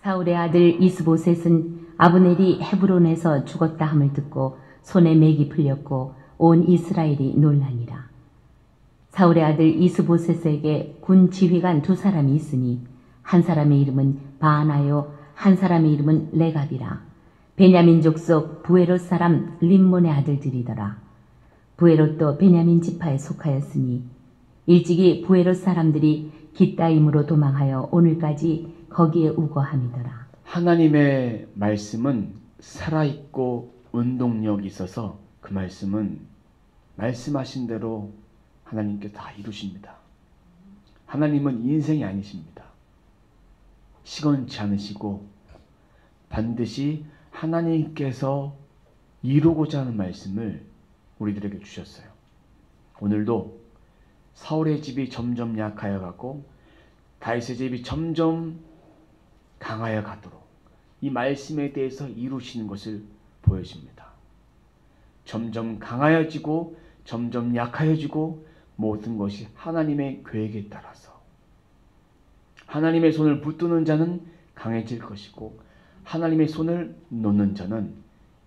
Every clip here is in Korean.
사울의 아들 이스보셋은 아브넬이 헤브론에서 죽었다 함을 듣고 손에 맥이 풀렸고 온 이스라엘이 놀라니라. 사울의 아들 이스보셋에게 군 지휘관 두 사람이 있으니 한 사람의 이름은 바나요, 한 사람의 이름은 레갑이라. 베냐민 족속 부에롯 사람 림몬의 아들들이더라. 부에롯도 베냐민 지파에 속하였으니 일찍이 부에롯 사람들이 깃다임으로 도망하여 오늘까지 거기에 우거함이더라. 하나님의 말씀은 살아있고 운동력이 있어서 그 말씀은 말씀하신 대로 하나님께 다 이루십니다. 하나님은 인생이 아니십니다. 시건치 않으시고 반드시 하나님께서 이루고자 하는 말씀을 우리들에게 주셨어요. 오늘도 사울의 집이 점점 약하여 가고 다윗의 집이 점점 강하여 가도록 이 말씀에 대해서 이루시는 것을 보여줍니다. 점점 강하여지고 점점 약하여지고 모든 것이 하나님의 계획에 따라서 하나님의 손을 붙드는 자는 강해질 것이고 하나님의 손을 놓는 자는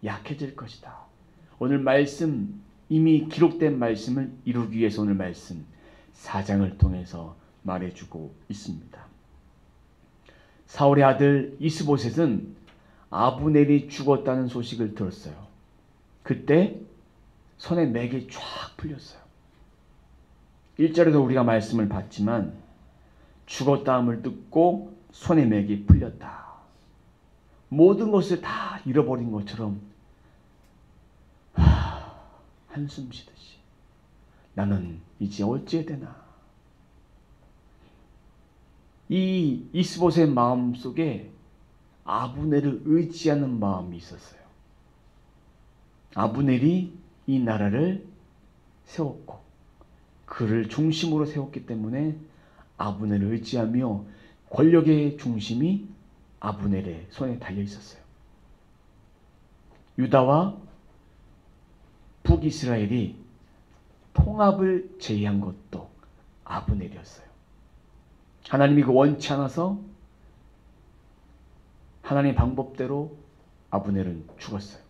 약해질 것이다. 오늘 말씀, 이미 기록된 말씀을 이루기 위해서 오늘 말씀 4장을 통해서 말해주고 있습니다. 사울의 아들 이스보셋은 아브넬이 죽었다는 소식을 들었어요. 그때 손에 맥이 쫙 풀렸어요. 1절에도 우리가 말씀을 봤지만 죽었다함을 듣고 손에 맥이 풀렸다. 모든 것을 다 잃어버린 것처럼 한숨 쉬듯이 나는 이제 어찌해야 되나. 이 이스보셋의 마음속에 아브넬을 의지하는 마음이 있었어요. 아브넬이 이 나라를 세웠고 그를 중심으로 세웠기 때문에 아브넬을 의지하며 권력의 중심이 아브넬의 손에 달려 있었어요. 유다와 북이스라엘이 통합을 제의한 것도 아브넬이었어요. 하나님이 그 원치 않아서 하나님의 방법대로 아브넬은 죽었어요.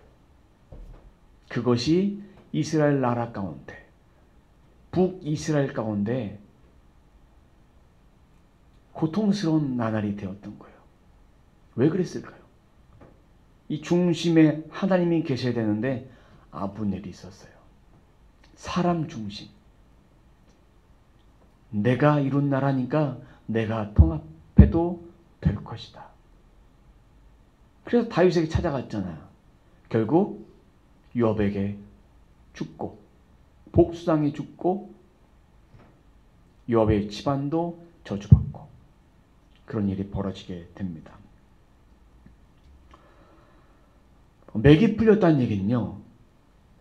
그것이 이스라엘 나라 가운데, 북이스라엘 가운데 고통스러운 나날이 되었던 거예요. 왜 그랬을까요? 이 중심에 하나님이 계셔야 되는데 아브넬이 있었어요. 사람 중심. 내가 이룬 나라니까 내가 통합해도 될 것이다. 그래서 다윗에게 찾아갔잖아요. 결국 요압에게 죽고 복수당해 죽고 요압의 집안도 저주받고 그런 일이 벌어지게 됩니다. 맥이 풀렸다는 얘기는요,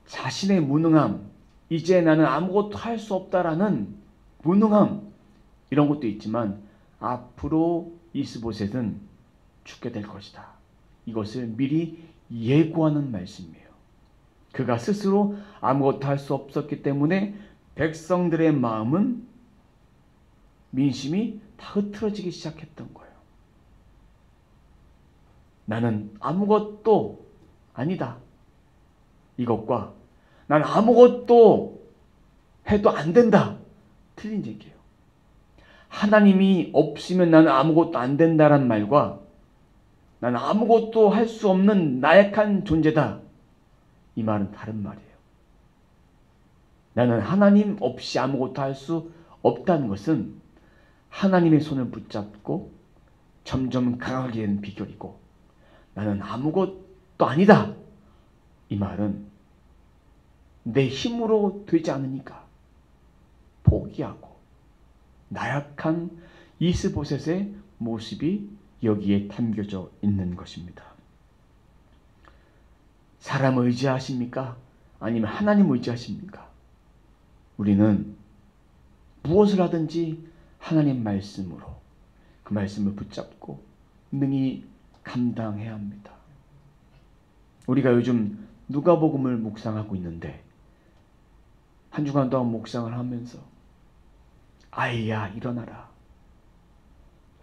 자신의 무능함, 이제 나는 아무것도 할 수 없다라는 무능함, 이런 것도 있지만 앞으로 이스보셋은 죽게 될 것이다. 이것을 미리 예고하는 말씀이에요. 그가 스스로 아무것도 할 수 없었기 때문에 백성들의 마음은, 민심이 다 흐트러지기 시작했던 거예요. 나는 아무것도 아니다. 이것과 난 아무것도 해도 안 된다. 틀린 얘기예요. 하나님이 없으면 나는 아무것도 안 된다란 말과 나는 아무것도 할 수 없는 나약한 존재다. 이 말은 다른 말이에요. 나는 하나님 없이 아무것도 할 수 없다는 것은 하나님의 손을 붙잡고 점점 강하게 되는 비결이고, 나는 아무것도 아니다. 이 말은 내 힘으로 되지 않으니까 포기하고 나약한 이스보셋의 모습이 여기에 담겨져 있는 것입니다. 사람을 의지하십니까? 아니면 하나님 의지하십니까? 우리는 무엇을 하든지 하나님 말씀으로 그 말씀을 붙잡고 능히 감당해야 합니다. 우리가 요즘 누가복음을 묵상하고 있는데 한 주간 동안 묵상을 하면서 아이야 일어나라.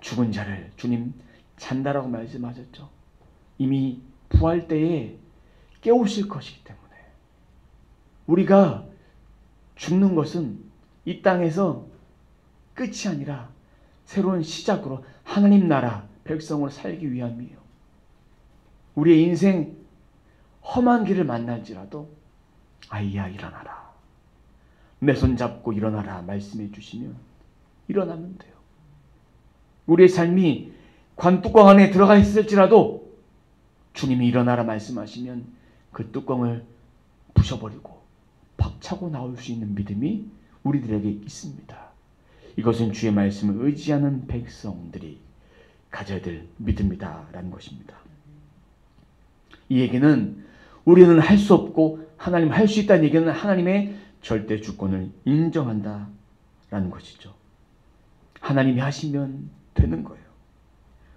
죽은 자를 주님 잔다라고 말씀하셨죠. 이미 부활 때에 깨우실 것이기 때문에 우리가 죽는 것은 이 땅에서 끝이 아니라 새로운 시작으로 하나님 나라 백성으로 살기 위함이에요. 우리의 인생 험한 길을 만날지라도 아이야 일어나라. 내 손 잡고 일어나라 말씀해 주시면 일어나면 돼요. 우리의 삶이 관뚜껑 안에 들어가 있을지라도 주님이 일어나라 말씀하시면 그 뚜껑을 부셔버리고 박차고 나올 수 있는 믿음이 우리들에게 있습니다. 이것은 주의 말씀을 의지하는 백성들이 가져야 될 믿음이다라는 것입니다. 이 얘기는 우리는 할 수 없고 하나님 할 수 있다는 얘기는 하나님의 절대 주권을 인정한다라는 것이죠. 하나님이 하시면 되는 거예요.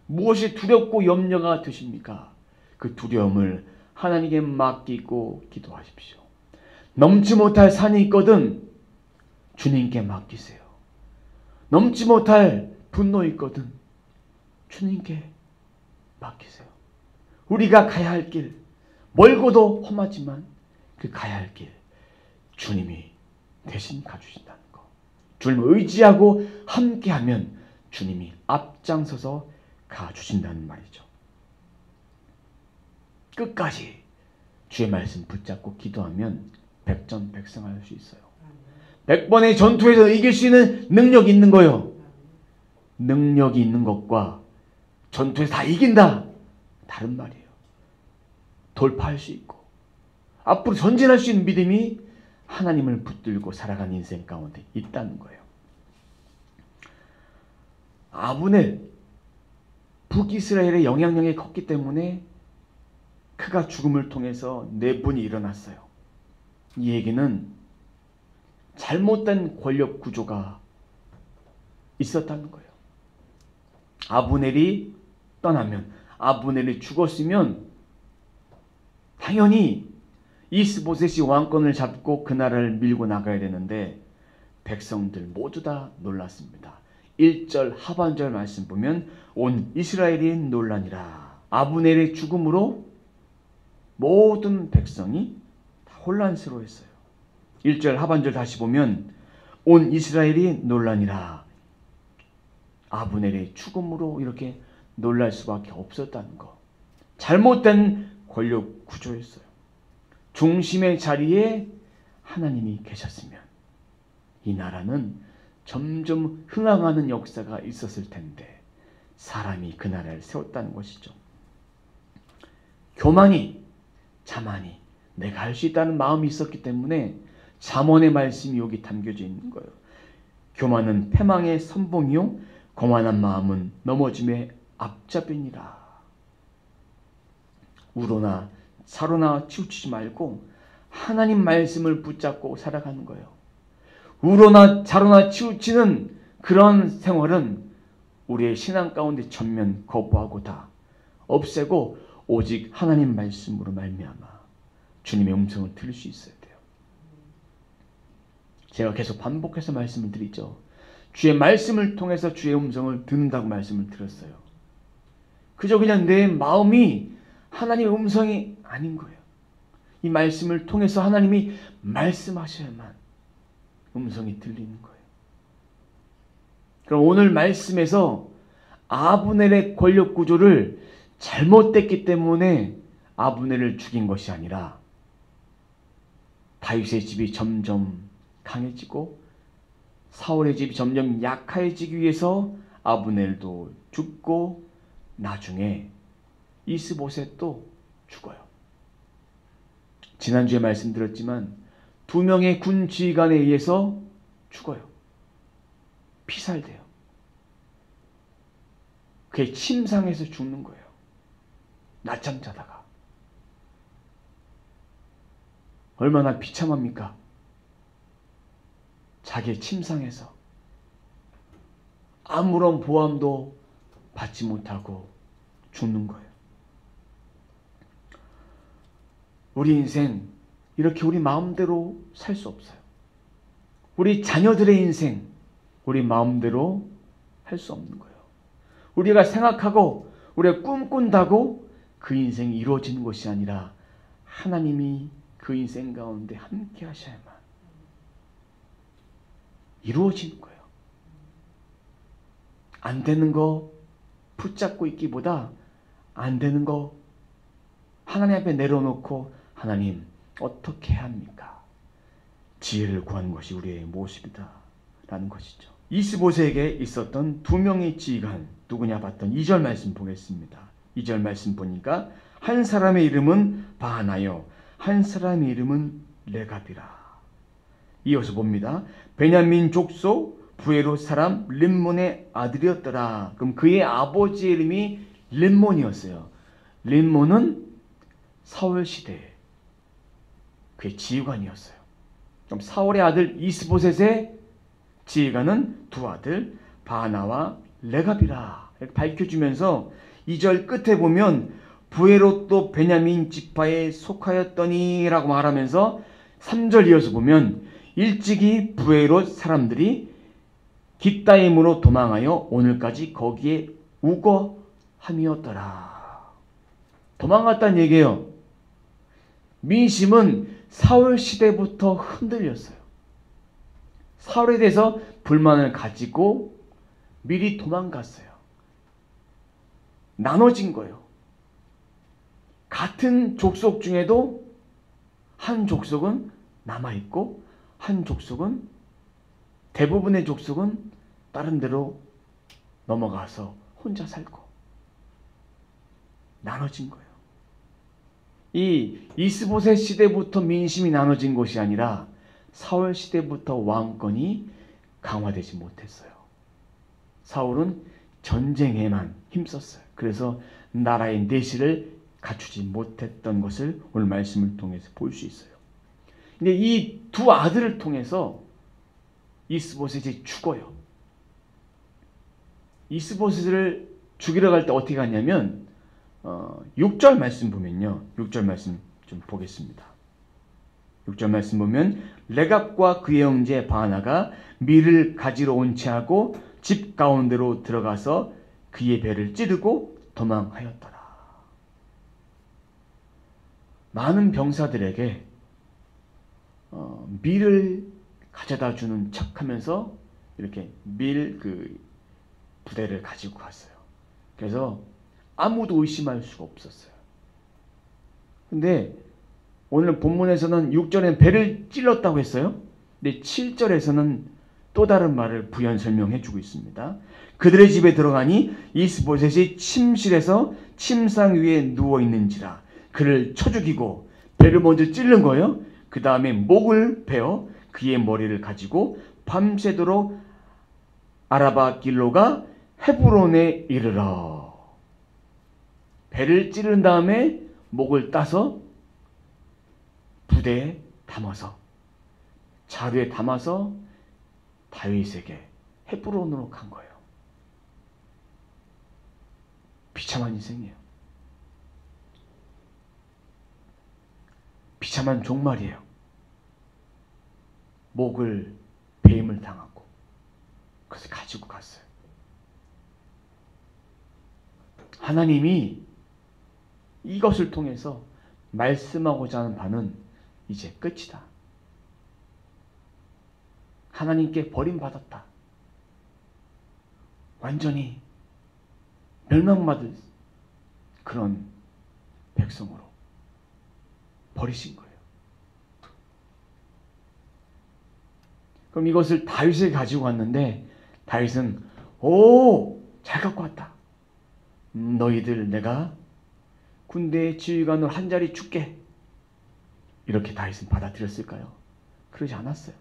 무엇이 두렵고 염려가 되십니까? 그 두려움을 하나님께 맡기고 기도하십시오. 넘지 못할 산이 있거든 주님께 맡기세요. 넘지 못할 분노 있거든 주님께 맡기세요. 우리가 가야 할 길, 멀고도 험하지만 그 가야 할 길 주님이 대신 가주신다는 거. 주님을 의지하고 함께하면 주님이 앞장서서 가주신다는 말이죠. 끝까지 주의 말씀 붙잡고 기도하면 백전백승할 수 있어요. 100번의 전투에서 이길 수 있는 능력이 있는 거예요. 능력이 있는 것과 전투에서 다 이긴다 다른 말이에요. 돌파할 수 있고 앞으로 전진할 수 있는 믿음이 하나님을 붙들고 살아가는 인생 가운데 있다는 거예요. 아브넬 북이스라엘의 영향력이 컸기 때문에 그가 죽음을 통해서 내분이 일어났어요. 이 얘기는 잘못된 권력 구조가 있었다는 거예요. 아브넬이 떠나면, 아브넬이 죽었으면 당연히 이스보셋이 왕권을 잡고 그 나라를 밀고 나가야 되는데 백성들 모두 다 놀랐습니다. 1절 하반절 말씀 보면 온 이스라엘이 놀라니라. 아브넬의 죽음으로 모든 백성이 다 혼란스러워했어요. 1절 하반절 다시 보면 온 이스라엘이 놀라니라. 아브넬의 죽음으로 이렇게 놀랄 수밖에 없었다는 거. 잘못된 권력 구조였어요. 중심의 자리에 하나님이 계셨으면 이 나라는 점점 흥황하는 역사가 있었을 텐데 사람이 그 나라를 세웠다는 것이죠. 교만이, 자만이 내가 할 수 있다는 마음이 있었기 때문에 잠언의 말씀이 여기 담겨져 있는 거예요. 교만은 패망의 선봉이요 거만한 마음은 넘어짐의 앞잡이니라. 우로나 사로나 치우치지 말고 하나님 말씀을 붙잡고 살아가는 거예요. 우로나 자로나 치우치는 그런 생활은 우리의 신앙 가운데 전면 거부하고 다 없애고 오직 하나님 말씀으로 말미암아 주님의 음성을 들을 수 있어야 돼요. 제가 계속 반복해서 말씀을 드리죠. 주의 말씀을 통해서 주의 음성을 듣는다고 말씀을 드렸어요. 그저 그냥 내 마음이 하나님의 음성이 아닌 거예요. 이 말씀을 통해서 하나님이 말씀하셔야만 음성이 들리는 거예요. 그럼 오늘 말씀에서 아브넬의 권력 구조를 잘못됐기 때문에 아브넬을 죽인 것이 아니라 다윗의 집이 점점 강해지고 사울의 집이 점점 약해지기 위해서 아브넬도 죽고 나중에 이스보셋도 죽어요. 지난주에 말씀드렸지만 2명의 군 지휘관에 의해서 죽어요. 피살돼요. 그게 침상에서 죽는 거예요. 낮잠 자다가. 얼마나 비참합니까? 자기의 침상에서 아무런 보함도 받지 못하고 죽는 거예요. 우리 인생 이렇게 우리 마음대로 살 수 없어요. 우리 자녀들의 인생 우리 마음대로 할 수 없는 거예요. 우리가 생각하고 우리가 꿈꾼다고 그 인생이 이루어지는 것이 아니라 하나님이 그 인생 가운데 함께 하셔야만 이루어지는 거예요. 안 되는 거 붙잡고 있기보다 안 되는 거 하나님 앞에 내려놓고 하나님 어떻게 해야 합니까? 지혜를 구하는 것이 우리의 모습이다 라는 것이죠. 25세에게 있었던 두 명의 지휘관 누구냐 봤더니 2절 말씀 보겠습니다. 2절 말씀 보니까 한 사람의 이름은 바하나요 한 사람의 이름은 레갑이라. 이어서 봅니다. 베냐민 족속 부에롯 사람 림몬의 아들이었더라. 그럼 그의 아버지의 이름이 림몬이었어요. 림몬은 사울 시대에 그의 지휘관이었어요. 그럼 사울의 아들 이스보셋의 지휘관은 두 아들 바하나와 레갑이라 이렇게 밝혀주면서 2절 끝에 보면 부에롯도 베냐민 지파에 속하였더니 라고 말하면서 3절 이어서 보면 일찍이 부에롯 사람들이 깃다임으로 도망하여 오늘까지 거기에 우거함이었더라. 도망갔다는 얘기예요. 민심은 사울 시대부터 흔들렸어요. 사울에 대해서 불만을 가지고 미리 도망갔어요. 나눠진 거예요. 같은 족속 중에도 한 족속은 남아있고 한 족속은 대부분의 족속은 다른 데로 넘어가서 혼자 살고 나눠진 거예요. 이 이스보셋 시대부터 민심이 나눠진 것이 아니라 사울 시대부터 왕권이 강화되지 못했어요. 사울은 전쟁에만 힘썼어요. 그래서 나라의 내실을 갖추지 못했던 것을 오늘 말씀을 통해서 볼 수 있어요. 근데 이 두 아들을 통해서 이스보셋이 죽어요. 이스보셋을 죽이러 갈 때 어떻게 갔냐면 6절 말씀 보면요. 6절 말씀 좀 보겠습니다. 6절 말씀 보면 레갑과 그의 형제 바하나가 밀을 가지러 온 채하고 집 가운데로 들어가서 그의 배를 찌르고 도망하였더라. 많은 병사들에게 밀을 가져다 주는 척하면서 이렇게 밀 그 부대를 가지고 갔어요. 그래서 아무도 의심할 수가 없었어요. 근데 오늘 본문에서는 6절엔 배를 찔렀다고 했어요. 근데 7절에서는 또 다른 말을 부연 설명해 주고 있습니다. 그들의 집에 들어가니 이스보셋이 침실에서 침상 위에 누워 있는지라 그를 쳐 죽이고 배를 먼저 찔른 거예요. 그 다음에 목을 베어 그의 머리를 가지고 밤새도록 아라바 길로가 헤브론에 이르러 배를 찌른 다음에 목을 따서 부대에 담아서 자루에 담아서 다윗에게 헤브론으로 간 거예요. 비참한 인생이에요. 비참한 종말이에요. 목을 배임을 당하고 그것을 가지고 갔어요. 하나님이 이것을 통해서 말씀하고자 하는 바는 이제 끝이다. 하나님께 버림받았다. 완전히 멸망받을 그런 백성으로 버리신 거예요. 그럼 이것을 다윗에게 가지고 왔는데 다윗은 잘 갖고 왔다. 너희들 내가 군대의 지휘관으로 한 자리 줄게. 이렇게 다윗은 받아들였을까요? 그러지 않았어요.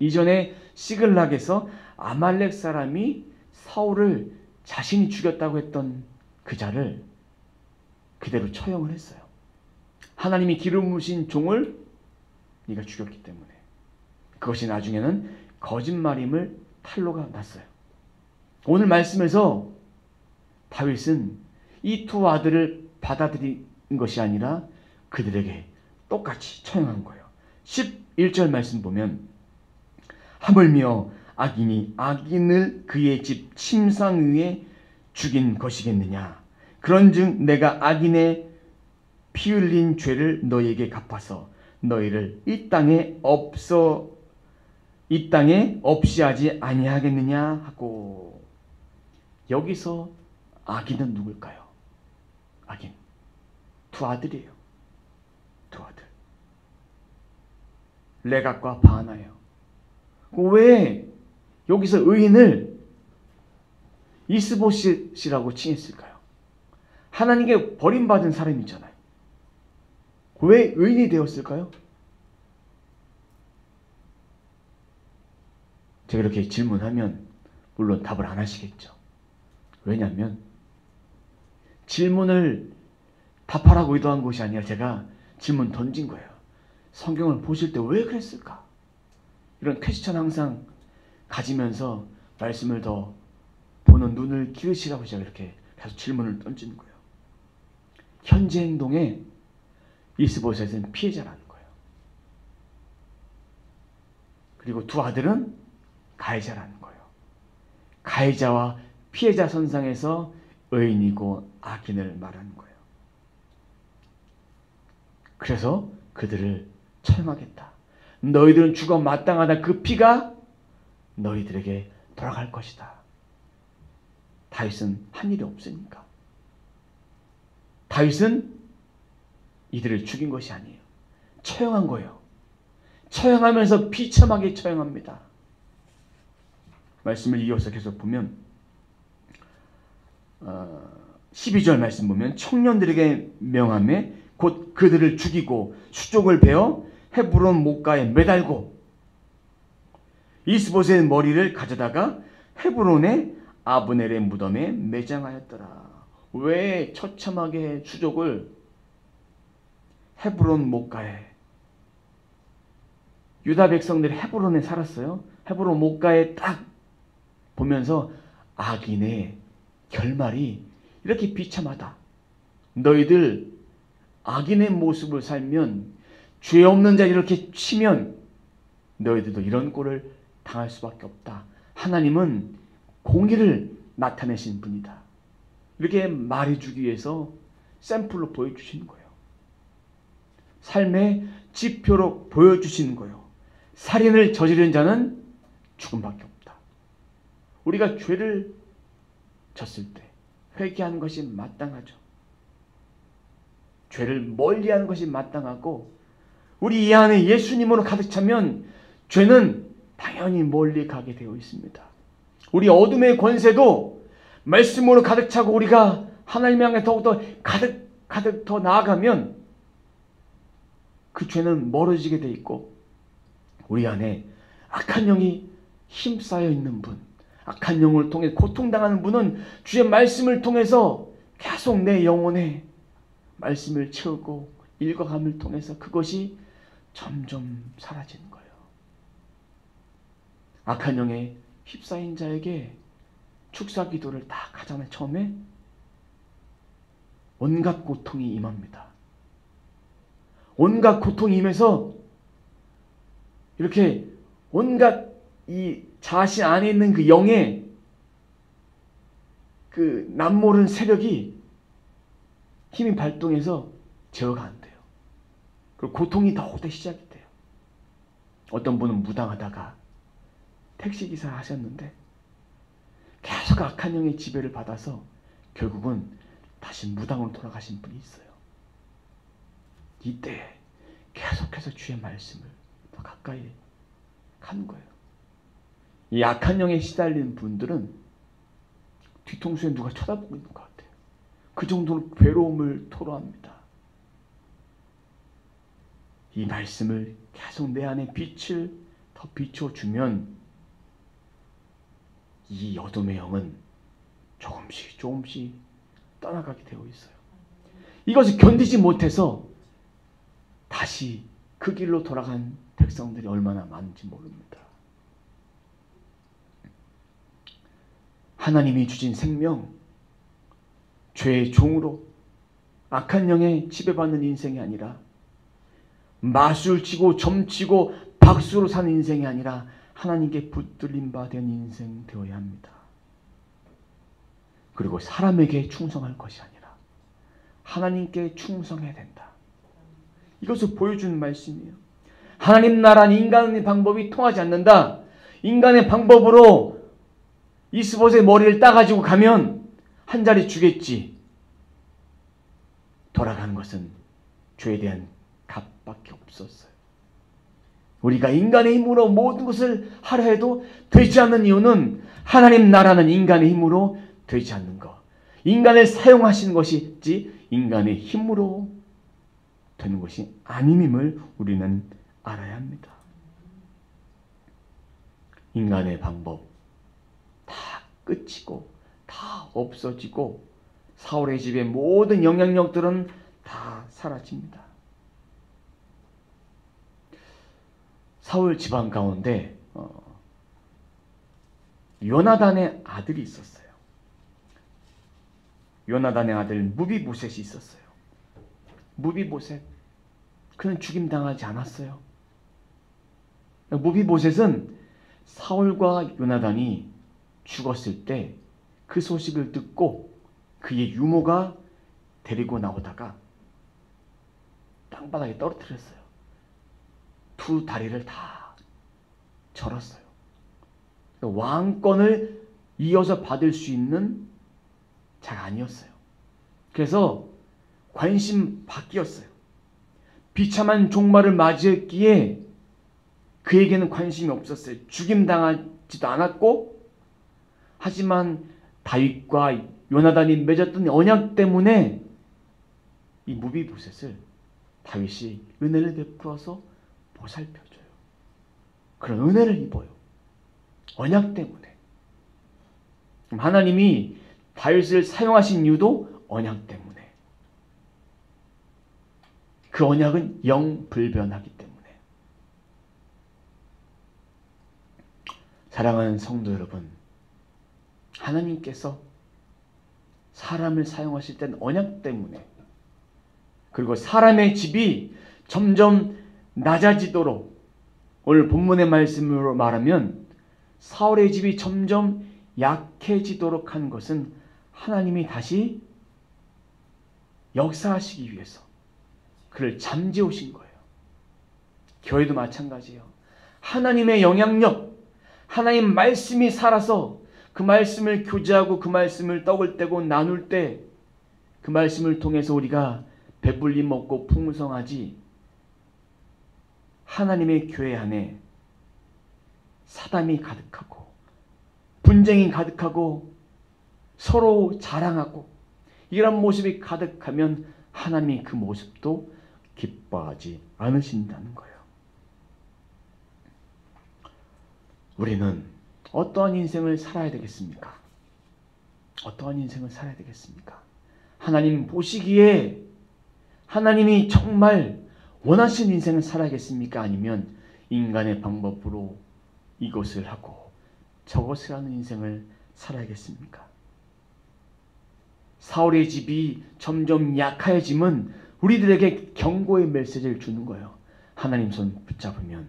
이전에 시글락에서 아말렉 사람이 사울을 자신이 죽였다고 했던 그 자를 그대로 처형을 했어요. 하나님이 기름 부으신 종을 네가 죽였기 때문에. 그것이 나중에는 거짓말임을 탄로가 났어요. 오늘 말씀에서 다윗은 이 두 아들을 받아들인 것이 아니라 그들에게 똑같이 처형한 거예요. 11절 말씀 보면 하물며 악인이 악인을 그의 집 침상 위에 죽인 것이겠느냐. 그런즉 내가 악인의 피 흘린 죄를 너희에게 갚아서 너희를 이 땅에 없이 하지 아니하겠느냐 하고. 여기서 악인은 누굴까요? 악인 두 아들이에요. 두 아들, 레갑과 바나예요. 왜 여기서 의인을 이스보셋이라고 칭했을까요? 하나님께 버림받은 사람이잖아요. 왜 의인이 되었을까요? 제가 이렇게 질문하면 물론 답을 안 하시겠죠. 왜냐하면 질문을 답하라고 의도한 것이 아니라 제가 질문 던진 거예요. 성경을 보실 때 왜 그랬을까? 이런 퀘스천 항상 가지면서 말씀을 더 보는 눈을 기르시라고 제가 이렇게 계속 질문을 던지는 거예요. 현재 행동에 이스보셋은 피해자라는 거예요. 그리고 두 아들은 가해자라는 거예요. 가해자와 피해자 선상에서 의인이고 악인을 말하는 거예요. 그래서 그들을 처형하겠다. 너희들은 죽어 마땅하다. 그 피가 너희들에게 돌아갈 것이다. 다윗은 한 일이 없으니까. 다윗은 이들을 죽인 것이 아니에요. 처형한 거예요. 처형하면서 비참하게 처형합니다. 말씀을 이어서 계속 보면 12절 말씀 보면 청년들에게 명하매 곧 그들을 죽이고 수족을 베어 헤브론 목가에 매달고 이스보셋의 머리를 가져다가 헤브론의 아브넬의 무덤에 매장하였더라. 왜 처참하게 수족을 헤브론 목가에, 유다 백성들이 헤브론에 살았어요. 헤브론 목가에 딱 보면서 악인의 결말이 이렇게 비참하다. 너희들 악인의 모습을 살면, 죄 없는 자 이렇게 치면 너희들도 이런 꼴을 당할 수밖에 없다. 하나님은 공의를 나타내신 분이다. 이렇게 말해주기 위해서 샘플로 보여주시는 거예요. 삶의 지표로 보여주시는 거예요. 살인을 저지른 자는 죽음밖에 없다. 우리가 죄를 졌을 때 회개하는 것이 마땅하죠. 죄를 멀리하는 것이 마땅하고, 우리 이 안에 예수님으로 가득 차면 죄는 당연히 멀리 가게 되어 있습니다. 우리 어둠의 권세도 말씀으로 가득 차고 우리가 하나님 향해 더욱더 가득 더 나아가면 그 죄는 멀어지게 되어 있고, 우리 안에 악한 영이 힘싸여 있는 분, 악한 영을 통해 고통당하는 분은 주의 말씀을 통해서 계속 내 영혼에 말씀을 채우고 읽어감을 통해서 그것이 점점 사라지는 거예요. 악한 영에 휩싸인 자에게 축사기도를 딱 하잖아요. 처음에 온갖 고통이 임합니다. 온갖 고통이 임해서 이렇게 온갖 이 자신 안에 있는 그 영의 그 남모른 세력이 힘이 발동해서 제어가 안 돼요. 그리고 고통이 더욱더 시작이 돼요. 어떤 분은 무당하다가 택시기사 하셨는데 계속 악한 영의 지배를 받아서 결국은 다시 무당으로 돌아가신 분이 있어요. 이때 계속해서 주의 말씀을 더 가까이 가는 거예요. 이 악한 영에 시달린 분들은 뒤통수에 누가 쳐다보고 있는 것 같아요. 그 정도로 괴로움을 토로합니다. 이 말씀을 계속 내 안에 빛을 더 비춰주면 이 어둠의 영은 조금씩 떠나가게 되어 있어요. 이것을 견디지 못해서 다시 그 길로 돌아간 백성들이 얼마나 많은지 모릅니다. 하나님이 주신 생명, 죄의 종으로 악한 영에 지배받는 인생이 아니라, 마술치고 점치고 박수로 사는 인생이 아니라 하나님께 붙들림 바 된 인생 되어야 합니다. 그리고 사람에게 충성할 것이 아니라 하나님께 충성해야 된다. 이것을 보여주는 말씀이에요. 하나님 나라는 인간의 방법이 통하지 않는다. 인간의 방법으로 이스봇의 머리를 따가지고 가면 한 자리 주겠지. 돌아가는 것은 죄에 대한 값밖에 없었어요. 우리가 인간의 힘으로 모든 것을 하려 해도 되지 않는 이유는 하나님 나라는 인간의 힘으로 되지 않는 것. 인간을 사용하시는 것이지 인간의 힘으로 되는 것이 아님임을 우리는 알아야 합니다. 인간의 방법 다 끝이고 다 없어지고 사울의 집의 모든 영향력들은 다 사라집니다. 사울 집안 가운데 요나단의 아들이 있었어요. 요나단의 아들 무비보셋이 있었어요. 무비보셋, 그는 죽임당하지 않았어요. 무비보셋은 사울과 요나단이 죽었을 때 그 소식을 듣고 그의 유모가 데리고 나오다가 땅바닥에 떨어뜨렸어요. 두 다리를 다 절었어요. 왕권을 이어서 받을 수 있는 자가 아니었어요. 그래서 관심 바뀌었어요. 비참한 종말을 맞이했기에 그에게는 관심이 없었어요. 죽임당하지도 않았고, 하지만 다윗과 요나단이 맺었던 언약 때문에 이 무비보셋을 다윗이 은혜를 베풀어서 보살펴줘요. 그런 은혜를 입어요. 언약 때문에. 하나님이 다윗을 사용하신 이유도 언약 때문에. 그 언약은 영불변하기 때문에. 사랑하는 성도 여러분, 하나님께서 사람을 사용하실 때는 언약 때문에, 그리고 사람의 집이 점점 낮아지도록, 오늘 본문의 말씀으로 말하면 사울의 집이 점점 약해지도록 한 것은 하나님이 다시 역사하시기 위해서 그를 잠재우신 거예요. 교회도 마찬가지예요. 하나님의 영향력, 하나님 말씀이 살아서 그 말씀을 교제하고 그 말씀을 떡을 떼고 나눌 때 그 말씀을 통해서 우리가 배불리 먹고 풍성하지, 하나님의 교회 안에 사담이 가득하고 분쟁이 가득하고 서로 자랑하고 이런 모습이 가득하면 하나님이 그 모습도 기뻐하지 않으신다는 거예요. 우리는 어떠한 인생을 살아야 되겠습니까? 어떠한 인생을 살아야 되겠습니까? 하나님 보시기에 하나님이 정말 원하시는 인생을 살아야겠습니까? 아니면 인간의 방법으로 이것을 하고 저것을 하는 인생을 살아야겠습니까? 사울의 집이 점점 약해짐은 우리들에게 경고의 메시지를 주는 거예요. 하나님 손 붙잡으면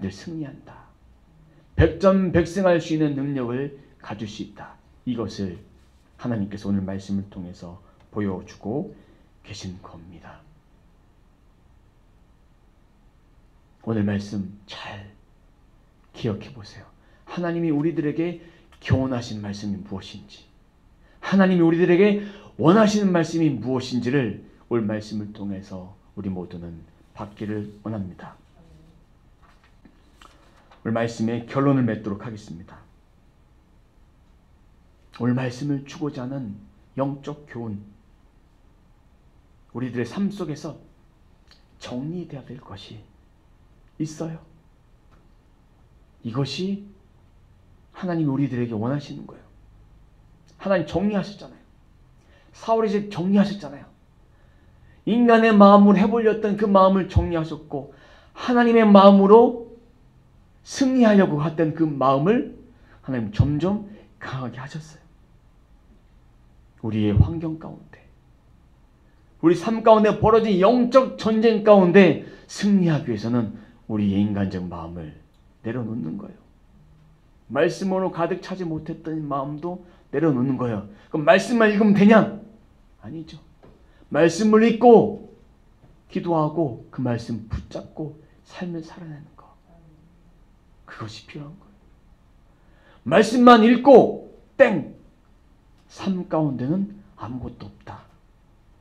늘 승리한다. 백전백승할 수 있는 능력을 가질 수 있다. 이것을 하나님께서 오늘 말씀을 통해서 보여주고 계신 겁니다. 오늘 말씀 잘 기억해 보세요. 하나님이 우리들에게 교훈하신 말씀이 무엇인지, 하나님이 우리들에게 원하시는 말씀이 무엇인지를 오늘 말씀을 통해서 우리 모두는 받기를 원합니다. 오늘 말씀의 결론을 맺도록 하겠습니다. 오늘 말씀을 주고자 하는 영적 교훈, 우리들의 삶 속에서 정리되어야 될 것이 있어요. 이것이 하나님이 우리들에게 원하시는 거예요. 하나님 정리하셨잖아요. 사울이 이제 정리하셨잖아요. 인간의 마음으로 해보렸던 그 마음을 정리하셨고, 하나님의 마음으로 승리하려고 했던 그 마음을 하나님 점점 강하게 하셨어요. 우리의 환경 가운데, 우리 삶 가운데 벌어진 영적 전쟁 가운데 승리하기 위해서는 우리의 인간적 마음을 내려놓는 거예요. 말씀으로 가득 차지 못했던 마음도 내려놓는 거예요. 그럼 말씀만 읽으면 되냐? 아니죠. 말씀을 읽고 기도하고 그 말씀 붙잡고 삶을 살아내는 것. 그것이 필요한 거예요. 말씀만 읽고 땡! 삶 가운데는 아무것도 없다.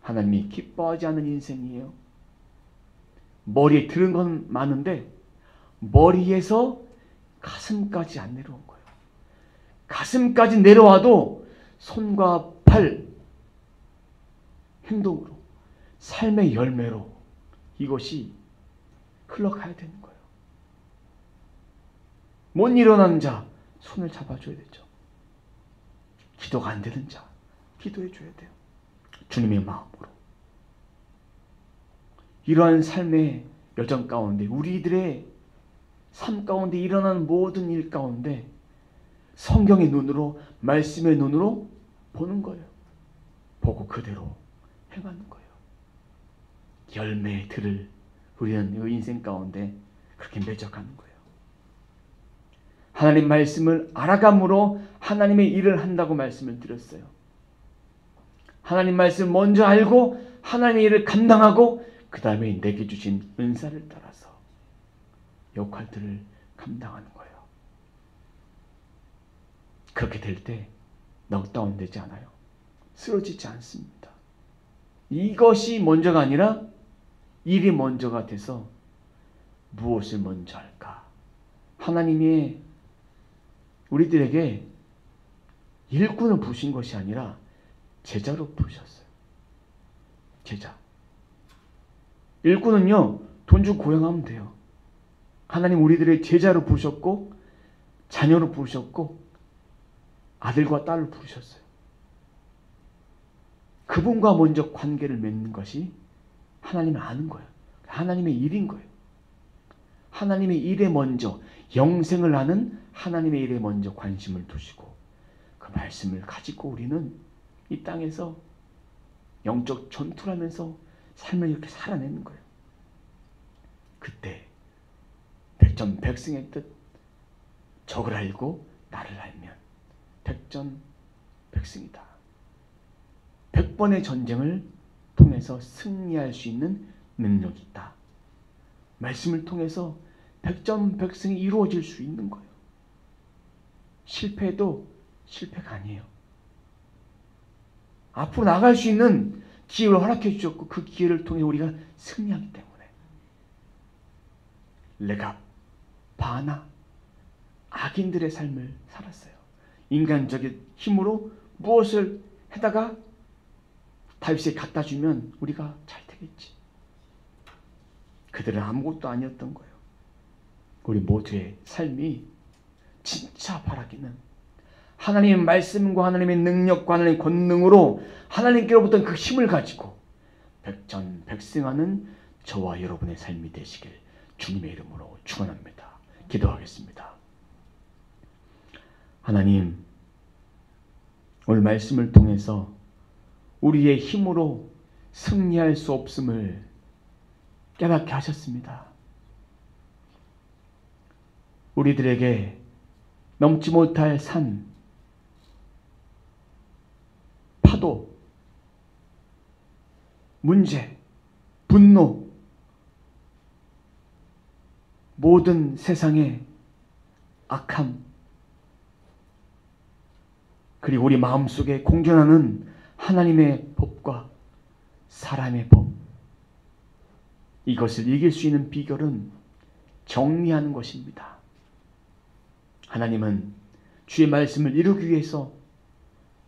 하나님이 기뻐하지 않는 인생이에요. 머리에 들은 건 많은데 머리에서 가슴까지 안 내려온 거예요. 가슴까지 내려와도 손과 팔, 행동으로, 삶의 열매로 이것이 흘러가야 되는 거예요. 못 일어나는 자 손을 잡아줘야 되죠. 기도가 안 되는 자 기도해 줘야 돼요. 주님의 마음으로. 이러한 삶의 여정 가운데 우리들의 삶 가운데 일어나는 모든 일 가운데 성경의 눈으로 말씀의 눈으로 보는 거예요. 보고 그대로 행하는 거예요. 열매의 들을 우리는 이 인생 가운데 그렇게 매적하는 거예요. 하나님 말씀을 알아감으로 하나님의 일을 한다고 말씀을 드렸어요. 하나님 말씀 먼저 알고 하나님의 일을 감당하고 그 다음에 내게 주신 은사를 따라서 역할들을 감당하는 거예요. 그렇게 될 때 넉다운되지 않아요. 쓰러지지 않습니다. 이것이 먼저가 아니라 일이 먼저가 돼서 무엇을 먼저 할까? 하나님이 우리들에게 일꾼을 부신 것이 아니라 제자로 부르셨어요. 제자. 일꾼은요, 돈 주고 고용하면 돼요. 하나님 우리들의 제자로 부르셨고 자녀로 부르셨고 아들과 딸로 부르셨어요. 그분과 먼저 관계를 맺는 것이 하나님을 아는 거예요. 하나님의 일인 거예요. 하나님의 일에 먼저 영생을 아는 하나님의 일에 먼저 관심을 두시고 그 말씀을 가지고 우리는 이 땅에서 영적 전투를 하면서 삶을 이렇게 살아내는 거예요. 그때 백전백승의 뜻 적을 알고 나를 알면 백전백승이다. 100번의 전쟁을 통해서 승리할 수 있는 능력이 있다. 말씀을 통해서 백전백승이 이루어질 수 있는 거예요. 실패해도 실패가 아니에요. 앞으로 나갈 수 있는 기회를 허락해 주셨고 그 기회를 통해 우리가 승리하기 때문에 레갑, 바나, 악인들의 삶을 살았어요. 인간적인 힘으로 무엇을 해다가 다윗에게 갖다 주면 우리가 잘 되겠지. 그들은 아무것도 아니었던 거예요. 우리 모두의 삶이 진짜 바라기는 하나님의 말씀과 하나님의 능력과 하나님의 권능으로 하나님께로부터 그 힘을 가지고 백전백승하는 저와 여러분의 삶이 되시길 주님의 이름으로 축원합니다. 기도하겠습니다. 하나님, 오늘 말씀을 통해서 우리의 힘으로 승리할 수 없음을 깨닫게 하셨습니다. 우리들에게 넘지 못할 산, 파도, 문제, 분노, 모든 세상의 악함, 그리고 우리 마음속에 공존하는 하나님의 법과 사람의 법, 이것을 이길 수 있는 비결은 정리하는 것입니다. 하나님은 주의 말씀을 이루기 위해서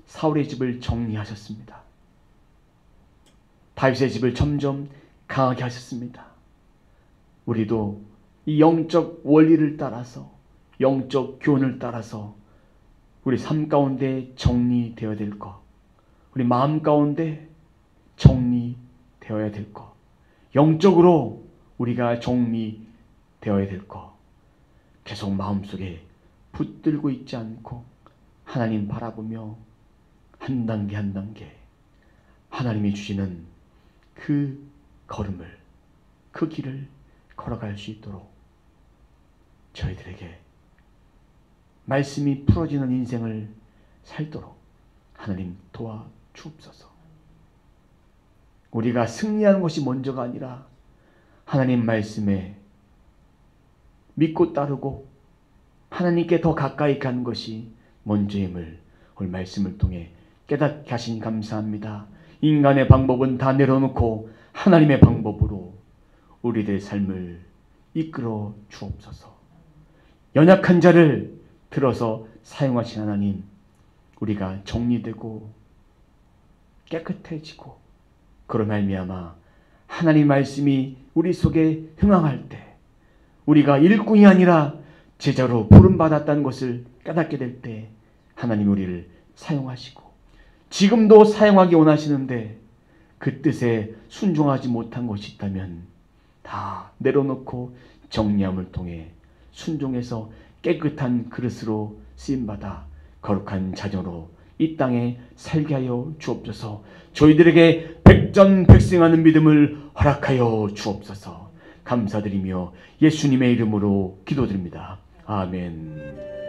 사울의 집을 정리하셨습니다. 다윗의 집을 점점 강하게 하셨습니다. 우리도 이 영적 원리를 따라서 영적 교훈을 따라서 우리 삶 가운데 정리되어야 될 것, 우리 마음 가운데 정리되어야 될 것, 영적으로 우리가 정리되어야 될 것, 계속 마음속에 붙들고 있지 않고 하나님 바라보며 한 단계 한 단계 하나님이 주시는 그 걸음을, 그 길을 걸어갈 수 있도록 저희들에게 말씀이 풀어지는 인생을 살도록 하나님 도와주옵소서. 우리가 승리하는 것이 먼저가 아니라 하나님 말씀에 믿고 따르고 하나님께 더 가까이 가는 것이 먼저임을 오늘 말씀을 통해 깨닫게 하시니 감사합니다. 인간의 방법은 다 내려놓고 하나님의 방법으로 우리들의 삶을 이끌어 주옵소서. 연약한 자를 들어서 사용하신 하나님, 우리가 정리되고 깨끗해지고 그로 말미암아 하나님 말씀이 우리 속에 흥황할 때 우리가 일꾼이 아니라 제자로 부름받았다는 것을 깨닫게 될 때 하나님 우리를 사용하시고 지금도 사용하기 원하시는데 그 뜻에 순종하지 못한 것이 있다면 다 내려놓고 정리함을 통해 순종해서 깨끗한 그릇으로 쓰임받아 거룩한 자녀로 이 땅에 살게 하여 주옵소서. 저희들에게 백전백승하는 믿음을 허락하여 주옵소서. 감사드리며 예수님의 이름으로 기도드립니다. 아멘.